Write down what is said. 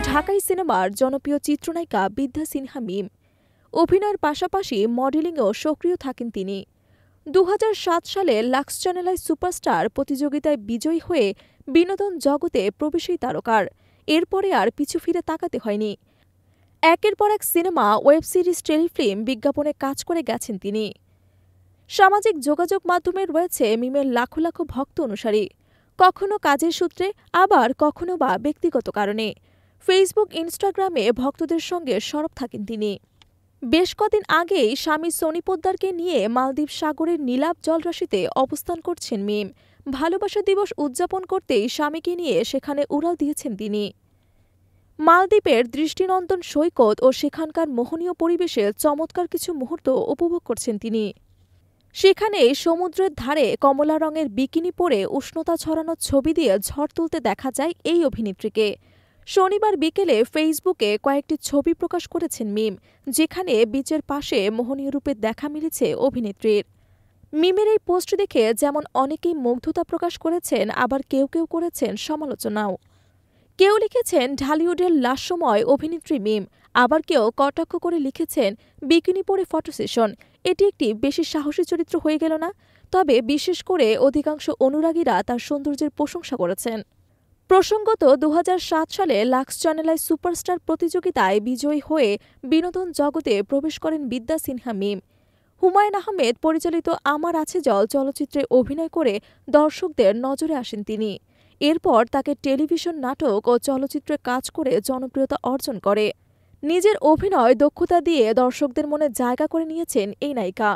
ঢাকাই সিনেমার জনপ্রিয় চিত্রনায়িকা বিদ্যা সিনহা মিম। অভিনয়ের পাশাপাশি মডেলিংয়েও সক্রিয় থাকেন তিনি। ২০০৭ সালে লাক্স চ্যানেল সুপারস্টার প্রতিযোগিতায় বিজয়ী হয়ে বিনোদন জগতে প্রবেশই তারকার। এরপরে আর পিছু ফিরে তাকাতে হয়নি। একের পর এক সিনেমা, ওয়েব সিরিজ, টেলিফিল্ম, বিজ্ঞাপনে কাজ করে গেছেন তিনি। সামাজিক যোগাযোগ মাধ্যমে রয়েছে মিমের লাখো লাখো ভক্ত অনুসারী, কখনো কাজের সূত্রে, আবার কখনো বা ব্যক্তিগত কারণে। ফেসবুক, ইনস্টাগ্রামে ভক্তদের সঙ্গে সরব থাকেন তিনি। বেশ কদিন আগেই স্বামী সোনি পোদ্দারকে নিয়ে মালদ্বীপ সাগরের নীলাভ জলরাশিতে অবস্থান করছেন মিম। ভালোবাসা দিবস উদযাপন করতেই স্বামীকে নিয়ে সেখানে উড়াল দিয়েছেন তিনি। মালদ্বীপের দৃষ্টিনন্দন সৈকত ও সেখানকার মোহনীয় পরিবেশে চমৎকার কিছু মুহূর্ত উপভোগ করছেন তিনি। সেখানে সমুদ্রের ধারে কমলা রঙের বিকিনি পরে উষ্ণতা ছড়ানো ছবি দিয়ে ঝড় তুলতে দেখা যায় এই অভিনেত্রীকে। শনিবার বিকেলে ফেসবুকে কয়েকটি ছবি প্রকাশ করেছেন মিম, যেখানে বিচের পাশে মোহনীয় রূপে দেখা মিলেছে অভিনেত্রীর। মিমের এই পোস্ট দেখে যেমন অনেকেই মুগ্ধতা প্রকাশ করেছেন, আবার কেউ কেউ করেছেন সমালোচনাও। কেউ লিখেছেন ঢালিউডের লাস্যময় অভিনেত্রী মিম, আবার কেউ কটাক্ষ করে লিখেছেন বিকিনি পরে ফটো সেশন, এটি একটি বেশি সাহসী চরিত্র হয়ে গেল না? তবে বিশেষ করে অধিকাংশ অনুরাগীরা তার সৌন্দর্যের প্রশংসা করেছেন। প্রসঙ্গত ২০০৭ সালে লাক্স চ্যানেল সুপারস্টার প্রতিযোগিতায় বিজয়ী হয়ে বিনোদন জগতে প্রবেশ করেন বিদ্যা সিনহা মিম। হুমায়ুন আহমেদ পরিচালিত আমার আছে জল চলচ্চিত্রে অভিনয় করে দর্শকদের নজরে আসেন তিনি। এরপর তাকে টেলিভিশন, নাটক ও চলচ্চিত্রে কাজ করে জনপ্রিয়তা অর্জন করে। নিজের অভিনয় দক্ষতা দিয়ে দর্শকদের মনে জায়গা করে নিয়েছেন এই নায়িকা।